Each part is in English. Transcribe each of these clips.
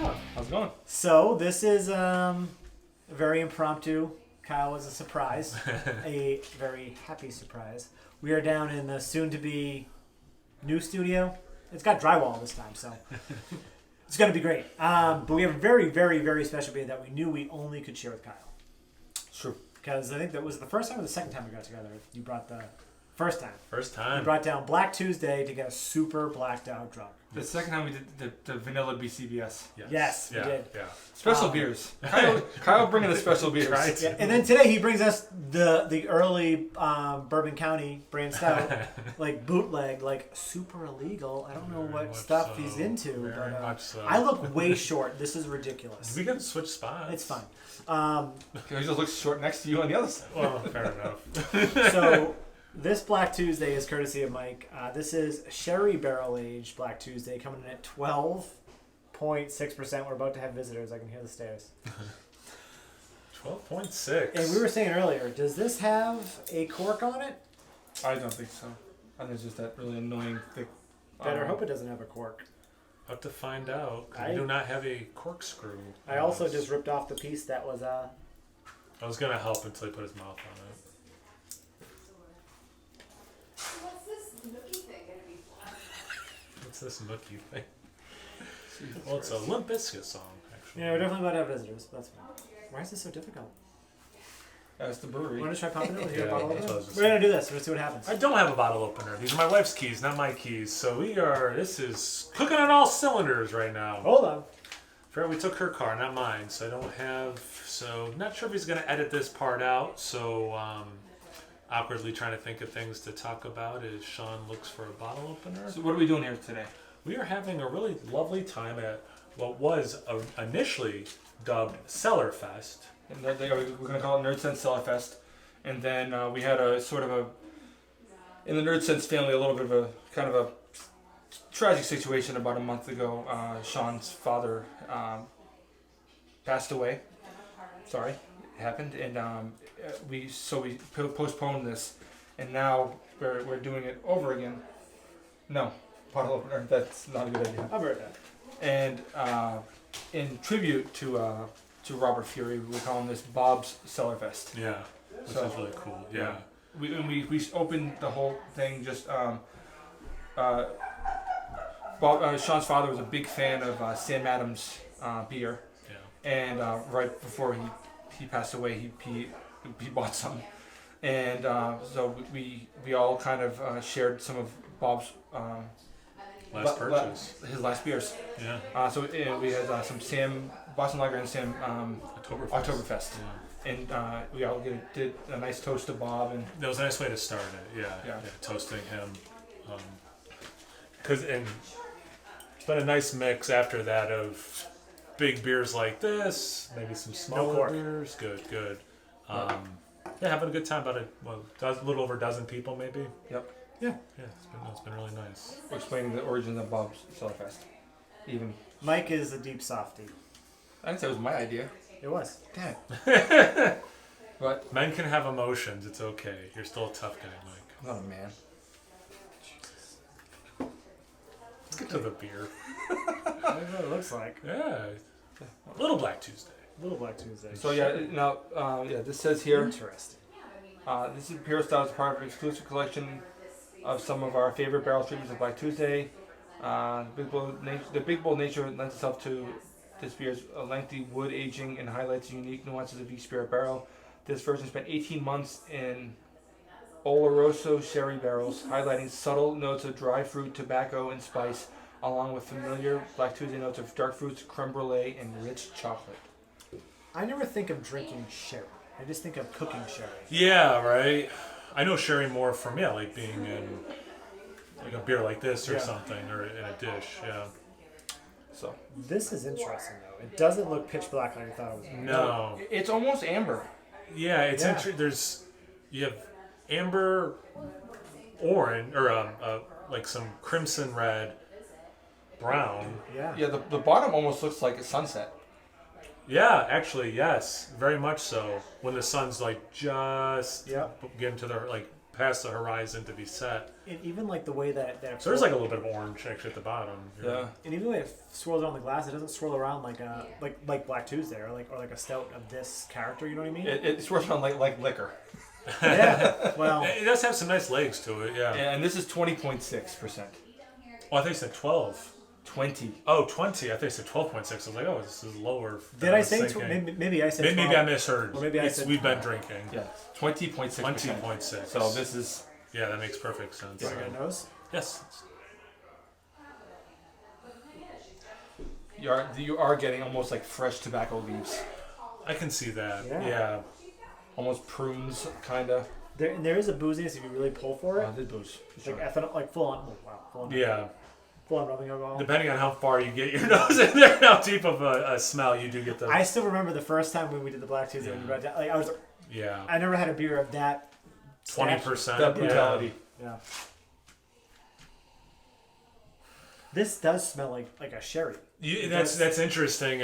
Sean. How's it going? So this is very impromptu. Kyle was a surprise, a very happy surprise. We are down in the soon-to-be new studio. It's got drywall this time, so it's going to be great. But we have a very, very, very special video that we knew we only could share with Kyle. True. Because I think that was the first time or the second time we got together. You brought the first time. First time. You brought down Black Tuesday to get a super blacked out drunk. The second time we did the vanilla BCBS. Yes, we did. Yeah. Special beers. Kyle bringing the special beers. Right. Yeah, and then today he brings us the early Bourbon County brand stout, like bootleg, like super illegal. I don't know Very what much stuff so. he's into, Very but much so. I look way short. This is ridiculous. We can switch spots. It's fine. He just looks short next to you on the other side. Well, fair enough. So this Black Tuesday is courtesy of Mike. This is Sherry Barrel Aged Black Tuesday, coming in at 12.6%. We're about to have visitors. I can hear the stairs. 12.6. And we were saying earlier, does this have a cork on it? I don't think so. I think it's just that really annoying thick. Better hope it doesn't have a cork. About to find out. We do not have a corkscrew. I also just ripped off the piece that was I was going to help until he put his mouth on it. What's this nookie thing gonna be for? What's this nookie thing? Well, it's a Limp Bizkit song, actually. Yeah, we're definitely about to have visitors. That's fine. Why is this so difficult? That's the brewery. Want to try popping it with your Yeah, bottle that's what I opener? was just We're gonna do this. Let's see what happens. I don't have a bottle opener. These are my wife's keys, not my keys. So this is cooking on all cylinders right now. Hold on. Fair, we took her car, not mine, so I don't have, not sure if he's going to edit this part out, so awkwardly trying to think of things to talk about as Sean looks for a bottle opener. So what are we doing here today? We are having a really lovely time at what was initially dubbed Cellar Fest. And we're going to call it Nerdsense Cellar Fest. And then we had a sort of in the Nerdsense family, a little bit of a kind of a tragic situation about a month ago. Sean's father passed away. Sorry, it happened. And we postponed this. And now we're doing it over again. No, bottle opener, that's not a good idea. I'll be right back. And in tribute to Robert Fury, we're calling this Bob's Cellar Fest. Yeah, which is really cool. Yeah. We opened the whole thing just Sean's father was a big fan of Sam Adams beer. Yeah. And right before he passed away, he bought some. And so we all kind of shared some of Bob's Last purchase. his last beers. Yeah. So we had some Sam Boston Lager and Sam Oktoberfest. Yeah. And we all did a nice toast to Bob. And That was a nice way to start it. Yeah. Toasting him. It's been a nice mix after that of big beers like this, maybe some smaller beers. Good. Having a good time. About a little over a dozen people, maybe. Yep. Yeah. Yeah, it's been really nice. We're explaining the origins of Bob's Cellar Fest. Even Mike is a deep softie. I didn't say it was my idea. It was. Damn. But Men can have emotions. It's okay. You're still a tough guy, Mike. I'm not a man. Let's get to the beer. That's what it looks like. Yeah. Little Black Tuesday. Little Black Tuesday. So this says here. Interesting. This is Imperial Stout is part of an exclusive collection of some of our favorite barrel tributes of Black Tuesday. The big bold nature lends itself to this beer's lengthy wood aging and highlights the unique nuances of each spirit barrel. This version spent 18 months in Oloroso Sherry barrels, highlighting subtle notes of dry fruit, tobacco, and spice, along with familiar Black Tuesday notes of dark fruits, creme brulee, and rich chocolate. I never think of drinking sherry. I just think of cooking sherry. Yeah, right. I know sherry more from like being in like a beer like this or something, or in a dish. Yeah. So this is interesting though. It doesn't look pitch black like I thought it was. No. It's almost amber. Yeah, it's you have amber, orange, or like some crimson red, brown. Yeah. Yeah, the bottom almost looks like a sunset. Yeah, actually, yes, very much so. When the sun's like just getting to the past the horizon to be set. And even like the way that So there's like a little bit of orange actually at the bottom. Yeah. and even the way it swirls around the glass, it doesn't swirl around like a like Black Tuesday or like a stout of this character. You know what I mean? It's worth on like liquor. Yeah. Well, It does have some nice legs to it, yeah. And this is 20.6%. Oh, I think you said 12. 20. Oh, 20. I think you said 12.6. I was like, oh, this is lower. did I say maybe I said 12. Maybe I misheard. Or maybe I said We've 12. been drinking. Yeah, 20.6%. 20.6. So this is... Yeah, that makes perfect sense. Do I get a nose? Yes. You are getting almost like fresh tobacco leaves. I can see that. Yeah. Yeah. Almost prunes, kind of. There is a booziness if you really pull for it. This booze. Like ethanol, like full on. Oh, wow, full on. Yeah. Full on rubbing alcohol. Depending on how far you get your nose in there, how deep of a smell you do get the. I still remember the first time when we did the Black Tuesday. When we brought down, like Yeah. I never had a beer of that. 20%. That brutality. Yeah. This does smell like a sherry. That's interesting.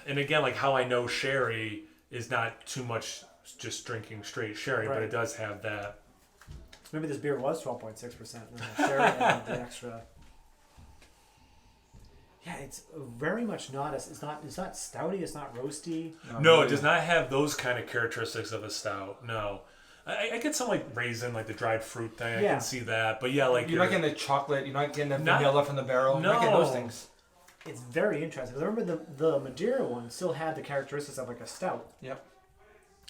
And again, like how I know sherry is not too much just drinking straight sherry, but Right. it does have that. Maybe this beer was 12.6%. And then the sherry and the extra. Yeah, it's very much not. It's not stouty. It's not roasty. No, it does not have those kind of characteristics of a stout. No. I get some like raisin, like the dried fruit thing. I Yeah. can see that. But yeah, like You're not getting the chocolate. You're not getting the Not- vanilla from the barrel. You're not getting those things. It's very interesting. 'Cause I remember the Madeira one still had the characteristics of like a stout. Yep.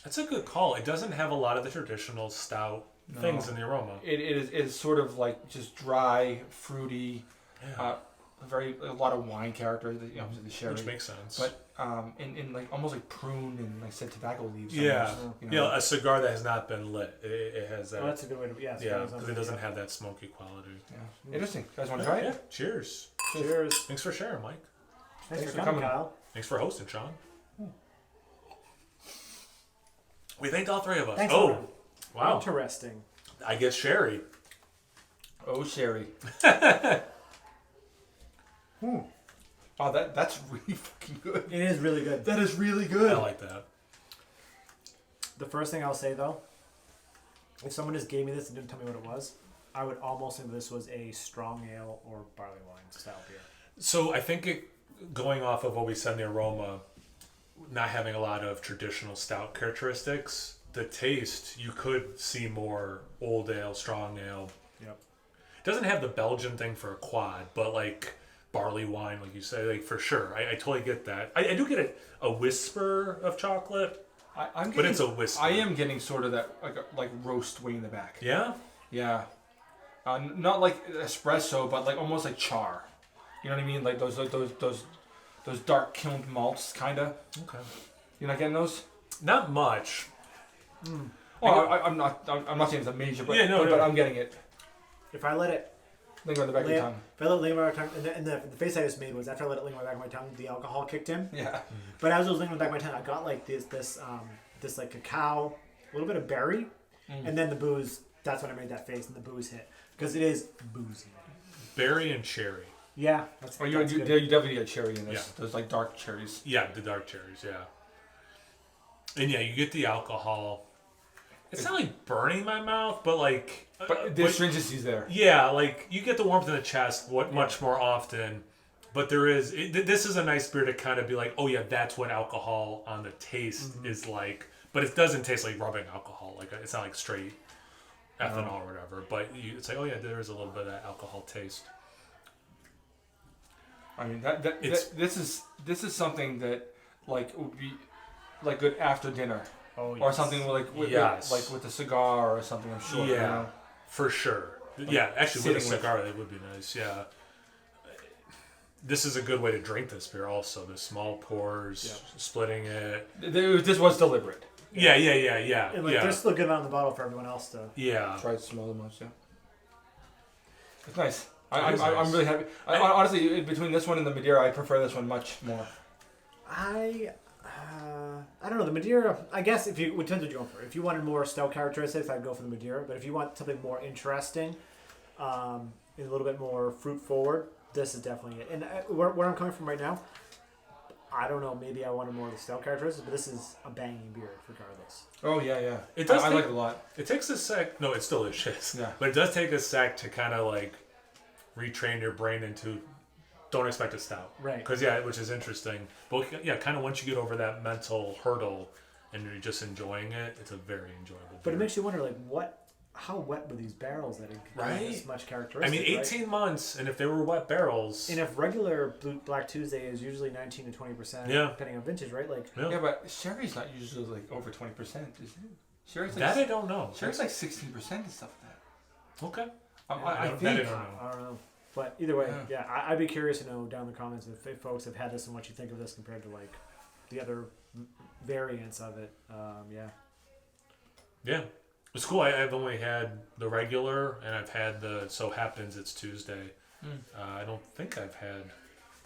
That's a good call. It doesn't have a lot of the traditional stout things in the aroma. It is sort of like just dry, fruity, Yeah. a lot of wine character. You know, the sherry. Which makes sense. But in like almost like prune and like I said tobacco leaves. yeah. almost, you You know. know, a cigar that has not been lit. It has that. Oh, that's a good way to. Yeah, Because it doesn't have that smoky quality. Yeah. Interesting. You guys want to try Yeah. it? Cheers. Cheers. Thanks for sharing, Mike. Thanks for coming. coming, Kyle. Thanks for hosting, Sean. We thanked all three of us. Thanks, oh, everyone. wow. Interesting. I guess sherry. Oh, sherry. Oh, that's really fucking good. It is really good. That is really I good. like that. The first thing I'll say though, if someone just gave me this and didn't tell me what it was, I would almost think this was a strong ale or barley wine style beer. So I think going off of what we said in the aroma, not having a lot of traditional stout characteristics, the taste, you could see more old ale, strong ale. Yep. It doesn't have the Belgian thing for a quad, but like barley wine, like you say, like for sure. I totally get that. I do get a whisper of chocolate, I'm but getting, it's a whisper. I am getting sort of that like roast way in the back. Yeah? Yeah. Not like espresso, but like almost like char. You know what I mean? Like those dark kiln malts, kinda. Okay. You're not getting those? Not much. Oh, I'm not saying it's a major, but Yeah, no, but no. I'm getting it. If I let it Linger on the back of your tongue. if I let it linger on my tongue, and the face I just made was after I let it linger on the back of my tongue, the alcohol kicked in. Yeah. But as it was lingering on the back of my tongue, I got like this like cacao, a little bit of berry, and then the booze. That's when I made that face, and the booze hit because it is boozy. Berry and cherry. Yeah, that's. Oh, you that's good. definitely get cherry in this. Yeah. Those like dark cherries. Yeah, the dark cherries, yeah. And yeah, you get the alcohol. It's not like burning my mouth, but like... But the astringency's there. Yeah, like you get the warmth in the chest much more often. But there is... this is a nice beer to kind of be like, oh yeah, that's what alcohol on the taste is like. But it doesn't taste like rubbing alcohol. Like it's not like straight ethanol or whatever. But it's like, oh yeah, there is a little bit of that alcohol taste. I mean this is something that like would be like good after dinner. Oh, yes. Or something like with a cigar or something, I'm sure. Yeah, You know? for sure. Yeah, actually with a sitting with- cigar, that would be nice. Yeah. This is a good way to drink this beer also. The small pours, splitting it. This was deliberate. Yeah. And like, there's still a good amount in the bottle for everyone else to. Yeah. Try to smell them much, yeah. It's nice. It is I'm nice. really happy. Honestly, between this one and the Madeira, I prefer this one much more. I don't know, the Madeira, I guess it depends what you're going for. If you wanted more stout characteristics, I'd go for the Madeira. But if you want something more interesting, and a little bit more fruit forward, this is definitely it. And where I'm coming from right now, I don't know, maybe I wanted more of the stout characteristics, but this is a banging beer regardless. Oh yeah. It does. I like it a lot. It takes a sec. No, it's delicious. Yeah. But it does take a sec to kind of like retrain your brain into don't expect a stout. Right. Because which is interesting. But yeah, kind of once you get over that mental hurdle and you're just enjoying it, it's a very enjoyable beer. But it makes you wonder, like, how wet were these barrels that it contain this much characteristic? I mean, 18 months, and if they were wet barrels. And if regular Black Tuesday is usually 19 to 20%, depending on vintage, right? Like, yeah, but sherry's not usually like over 20%, is it? Sherry's like that I don't know. Sherry's like 16% and stuff like that. Okay. I don't think. know. I don't know. But either way, I'd be curious to know down in the comments if folks have had this and what you think of this compared to like the other variants of it. Yeah. It's cool. I've only had the regular, and I've had the So Happens It's Tuesday. I don't think I've had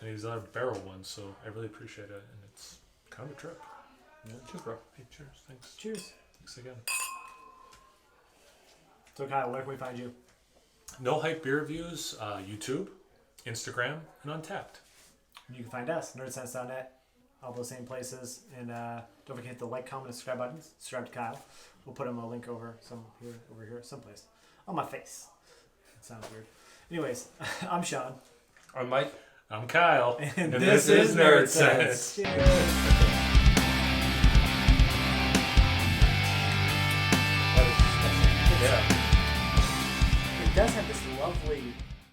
any of these other barrel ones, so I really appreciate it, and it's kind of a trip. Yeah. Cheers, bro. Hey, cheers. Thanks. Cheers. Thanks again. So Kyle, where can we find you? No Hype Beer Reviews, YouTube, Instagram, and Untapped. You can find us, nerdsense.net, all those same places. And don't forget the like, comment, and subscribe buttons. Subscribe to Kyle. We'll put him a link over here, someplace. On my face. That sounds weird. Anyways, I'm Sean. I'm Mike. I'm Kyle. And this is Nerdsense. Cheers. Yeah. It does have this lovely